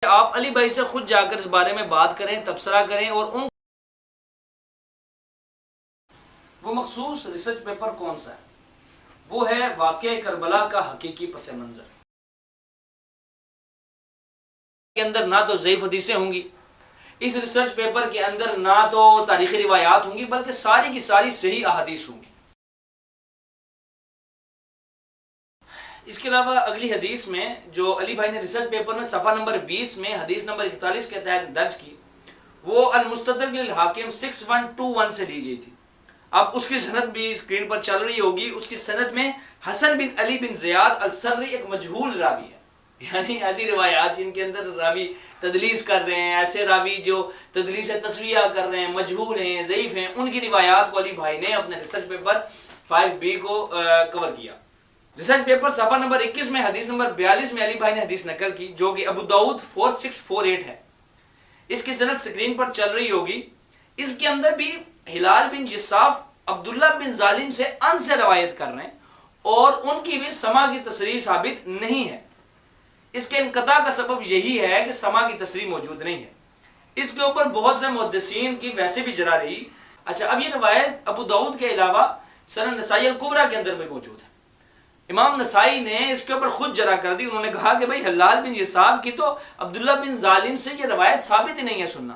آپ علی بھائی سے خود جا کر اس بارے میں بات کریں، تبصرہ کریں، اور ان وہ مخصوص ریسرچ پیپر کون سا ہے؟ وہ ہے واقعہ کربلا کا حقیقی پس منظر۔ کے اندر نہ تو ضعیف حدیثیں ہوں گی، اس ریسرچ پیپر کے اندر نہ تو تاریخی روایات ہوں گی، بلکہ ساری کی ساری صحیح احادیث ہوں گی۔ اس کے علاوہ اگلی حدیث میں جو علی بھائی نے ریسرچ پیپر میں صفحہ نمبر 20 میں حدیث نمبر 41 کے تحت درج کی، وہ المستدرک للحاکم 6121 سے لی گئی تھی۔ اب اس کی سند بھی اسکرین پر چل رہی ہوگی۔ اس کی سند میں حسن بن علی بن زیاد السری ایک مجہول راوی ہے، یعنی ایسی روایات جن کے اندر راوی تدلیس کر رہے ہیں، ایسے راوی جو تدلیس تسویہ کر رہے ہیں، مجہول ہیں، ضعیف ہیں، ان کی روایات کو علی بھائی نے اپنے ریسرچ پیپر 5B کو کور کیا۔ ریسرچ پیپر صفحہ نمبر 21 میں حدیث نمبر 42 میں علی بھائی نے حدیث نقل کی، جو کہ ابو داؤد 4648 ہے۔ اس کی سند سکرین پر چل رہی ہوگی۔ اس کے اندر بھی ہلال بن جصاف عبداللہ بن ظالم سے ان سے روایت کر رہے ہیں، اور ان کی بھی سما کی تصریح ثابت نہیں ہے۔ اس کے انقطاع کا سبب یہی ہے کہ سما کی تصریح موجود نہیں ہے۔ اس کے اوپر بہت سے محدثین کی ویسے بھی جرح رہی۔ اچھا، اب یہ روایت ابو داؤد کے علاوہ سنن نسائی الکبریٰ کے اندر بھی موجود ہے۔ امام نسائی نے اس کے اوپر خود جرح کر دی۔ انہوں نے کہا کہ بھائی حلال بن جصاف کی تو عبداللہ بن ظالم سے یہ روایت ثابت ہی نہیں ہے سننا۔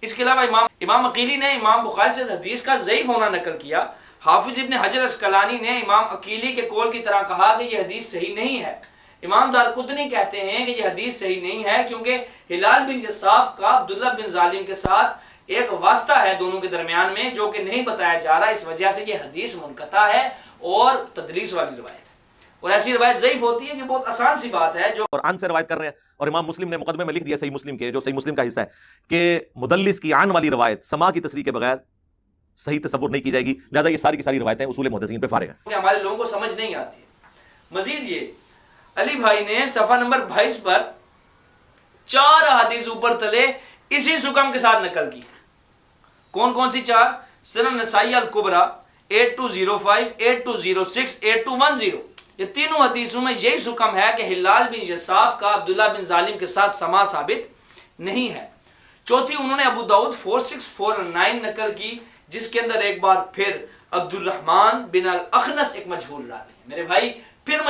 اس کے علاوہ امام عقیلی نے امام بخاری سے حدیث کا ضعیف ہونا نقل کیا۔ حافظ ابن حجر اسقلانی نے امام عقیلی کے قول کی طرح کہا کہ یہ حدیث صحیح نہیں ہے۔ امام دارقطنی کہتے ہیں کہ یہ حدیث صحیح نہیں ہے، کیونکہ ہلال بن جصاف کا عبداللہ بن ظالم کے ساتھ ایک واسطہ ہے دونوں کے درمیان میں، جو کہ نہیں بتایا جا رہا۔ اس وجہ سے یہ حدیث منقطع ہے اور تدلیس والی روایت ہے، اور ایسی روایت ضعیف ہوتی ہے۔ یہ بہت آسان سی بات ہے جو قرآن سے روایت کر رہے ہیں، اور امام مسلم نے مقدمے میں لکھ دیا صحیح مسلم کے، جو صحیح مسلم کا حصہ ہے، کہ مدلس کی عن والی روایت سما کی تصریح کے بغیر صحیح تصور نہیں کی جائے گی، لہذا یہ ساری کی ساری روایتیں اصول محدثین پہ فارغ ہیں، کہ ہمارے لوگوں کو سمجھ نہیں آتی ہے۔ مزید یہ علی بھائی نے صفحہ نمبر 22 پر 4 احادیث اوپر تلے اسی سکم کے ساتھ نقل کی۔ کون کون سی 4؟ سنن نسائی الکبریٰ 8205، 8206، 8210۔ یہ تینوں حدیثوں میں یہی سکم ہے کہ ہلال بن جصاف کا عبداللہ بن ظالم کے ساتھ سما ثابت نہیں ہے۔ چوتھی انہوں نے ابو داؤد 4649 نقل کی، جس کے اندر ایک بار پھر عبد الرحمن بن الاخنس ایک مجہول راوی ہے۔ میرے بھائی، پھر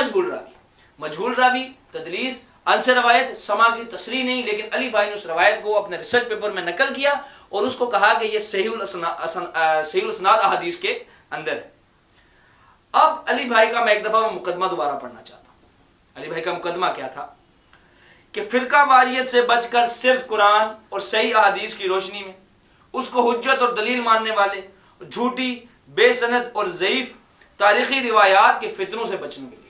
مجہول راوی تدلیس، ان سے روایت، سما کی تصریح نہیں، لیکن علی بھائی نے اس روایت کو اپنے ریسرچ پیپر میں نقل کیا اور اس کو کہا کہ یہ صحیح الاسناد احادیث کے اندر ہے۔ اب علی بھائی کا میں ایک دفعہ مقدمہ دوبارہ پڑھنا چاہتا ہوں۔ علی بھائی کا مقدمہ کیا تھا کہ فرقہ واریت سے بچ کر صرف قرآن اور صحیح احادیث کی روشنی میں اس کو حجت اور دلیل ماننے والے جھوٹی، بے سند اور ضعیف تاریخی روایات کے فتنوں سے بچنے کے لیے،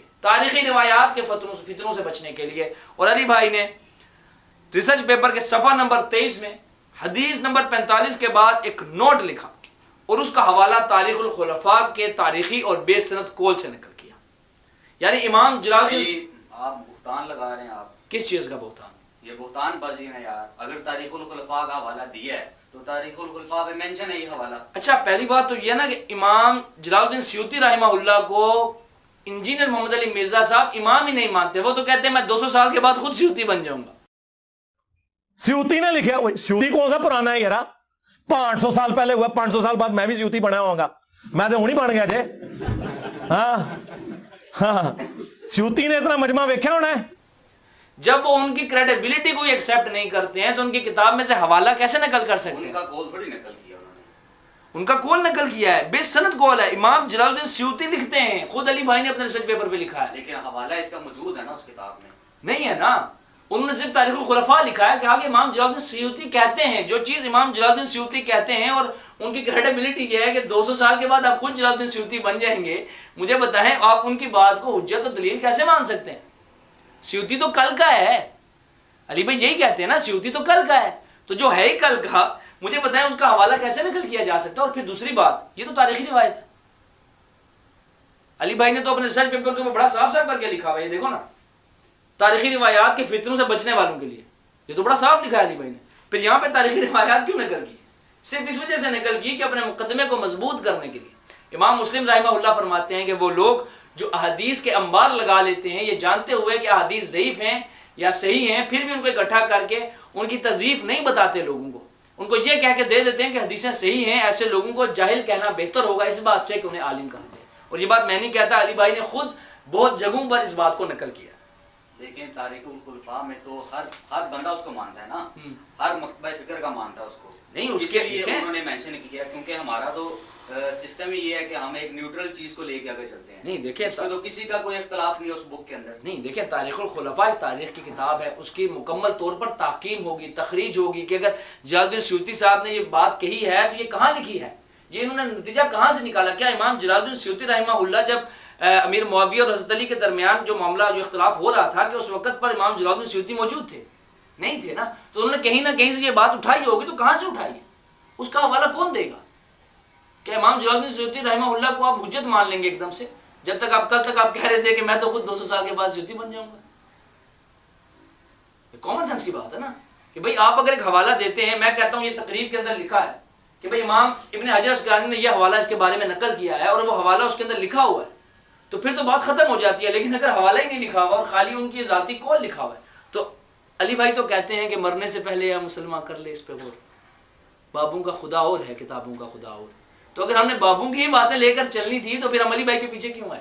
فتنوں سے بچنے کے لیے، اور علی بھائی نے ریسرچ پیپر کے صفحہ نمبر 23 میں حدیث نمبر 45 کے بعد ایک نوٹ لکھا اور اس کا حوالہ تاریخ الخلفاء کے تاریخی اور بے سند قول سے نقل کیا۔ یعنی امام جلال الدین، آپ بہتان لگا رہے ہیں۔ آپ کس چیز کا بہتان؟ یہ بہتان بازی ہے یار۔ اگر تاریخ الخلفاء کا حوالہ دیا ہے تو تاریخ الخلفاء میں مینشن ہے یہ حوالہ۔ اچھا، پہلی بات تو یہ نا کہ امام جلال الدین سیوطی رحمہ اللہ کو انجینئر محمد علی مرزا صاحب امام ہی نہیں مانتے۔ وہ تو کہتے ہیں میں 200 سال کے بعد خود سیوطی بن جاؤں گا۔ سیوطی نے لکھا ہوئی، سیوطی کون سا پرانا ہے یار؟ 500 سال پہلے ہوا، 500 سال بعد میں بھی سیوطی بنا ہوں گا، میں تو ہوں نہیں بن گیا جے۔ ہاں، سیوطی نے اتنا مجمع ویکھیا ہونا ہے۔ جب وہ ان کی کریڈیبلٹی کو ایکسیپٹ نہیں کرتے ہیں تو ان کی کتاب میں سے حوالہ کیسے نقل کر سکتے ہیں؟ ان کا قول تھوڑی نقل کیا انہوں نے، ان کا قول نقل کیا ہے، بے سند قول ہے۔ امام جلال الدین سیوطی لکھتے ہیں، خود علی بھائی نے اپنے ریسرچ پیپر پہ لکھا ہے، لیکن حوالہ اس کا موجود ہے نا اس کتاب میں؟ نہیں ہے نا۔ انہوں نے صرف تاریخ الخلفاء لکھا ہے کہ آگے امام جلال الدین سیوطی کہتے ہیں، جو چیز امام جلال الدین سیوطی کہتے ہیں، اور ان کی کریڈیبلٹی یہ ہے کہ 200 سال کے بعد آپ خود جلال الدین سیوطی بن جائیں گے۔ مجھے بتائیں آپ ان کی بات کو حجت و دلیل کیسے مان سکتے ہیں؟ سیوطی تو کل کا ہے، علی بھائی یہی کہتے ہیں نا، سیوطی تو کل کا ہے، تو جو ہے ہی کل کا، مجھے بتائیں اس کا حوالہ کیسے نقل کیا جا سکتا ہے؟ اور پھر دوسری بات، یہ تو تاریخی روایت ہے۔ علی بھائی نے تو اپنے ریسرچ پیپر کے اوپر بڑا صاف صاف کر کے لکھا ہوا ہے، یہ دیکھو نا، تاریخی روایات کے فتنوں سے بچنے والوں کے لیے، یہ تو بڑا صاف لکھا ہے علی بھائی نے۔ پھر یہاں پہ تاریخی روایات کیوں نقل کی؟ صرف اس وجہ سے نقل کی کہ اپنے مقدمے کو مضبوط کرنے کے لیے۔ امام مسلم رحمہ اللہ فرماتے ہیں کہ وہ لوگ جو احادیث کے انبار لگا لیتے ہیں یہ جانتے ہوئے کہ احادیث ضعیف ہیں، یا صحیح ہیں پھر بھی ان کو اکٹھا کر کے ان کی تضعیف نہیں بتاتے لوگوں کو، ان کو یہ کہہ کے دے دیتے ہیں کہ حدیثیں صحیح ہیں، ایسے لوگوں کو جاہل کہنا بہتر ہوگا اس بات سے کہ انہیں عالم کہا جائے. اور یہ بات میں نہیں کہتا، علی بھائی نے خود بہت جگہوں پر اس بات کو نقل کیا. دیکھیں تاریخ الخلفاء میں تو ہر بندہ اس کو مانتا ہے نا، ہر مکتبہ فکر کا مانتا ہے اس کو. نہیں اس اس کے لیے انہوں نے مینشن کیا کیونکہ ہمارا تو سسٹم ہی یہ ہے کہ ہم ایک نیوٹرل چیز کو لے کے آگے چلتے ہیں. نہیں دیکھیں اس میں تو کسی کا کوئی اختلاف نہیں ہے اس بک کے اندر. نہیں دیکھیں تاریخ الخلفاء تاریخ کی کتاب ہے، اس کی مکمل طور پر تحقیم ہوگی، تخریج ہوگی کہ اگر جلال الدین سیوطی صاحب نے یہ بات کہی ہے تو یہ کہاں لکھی ہے، یہ انہوں نے نتیجہ کہاں سے نکالا. کیا امام جلال الدین سیوطی رحمہ اللہ جب امیر معاویہ اور حضرت علی کے درمیان جو معاملہ جو اختلاف ہو رہا تھا کہ اس وقت پر امام جلال الدین سیوطی موجود تھے؟ نہیں تھے نا. تو انہوں نے کہیں نہ کہیں سے یہ بات اٹھائی ہوگی، تو کہاں سے اٹھائی ہے؟ اس کا حوالہ کون دے گا کہ امام جلال الدین سیوطی رحمہ اللہ کو آپ حجت مان لیں گے ایک دم سے، جب تک آپ کل تک آپ کہہ رہے تھے کہ میں تو خود 200 سال کے بعد سیوطی بن جاؤں گا. یہ کامن سینس کی بات ہے نا کہ بھئی آپ اگر ایک حوالہ دیتے ہیں، میں کہتا ہوں یہ تقریب کے اندر لکھا ہے کہ بھئی امام ابن حجر اسقلانی نے یہ حوالہ اس کے بارے میں نقل کیا ہے اور وہ حوالہ اس کے اندر لکھا ہوا ہے، تو پھر تو بات ختم ہو جاتی ہے. لیکن اگر حوالہ ہی نہیں لکھا ہوا اور خالی ان کی ذاتی قول لکھا ہوا ہے، تو علی بھائی تو کہتے ہیں کہ مرنے سے پہلے یا مسلمان کر لے اس پہ غور، بابوں کا خدا اور ہے کتابوں کا خدا اور. تو اگر ہم نے بابوں کی ہی باتیں لے کر چلنی تھی تو پھر ہم علی بھائی کے پیچھے کیوں آئے؟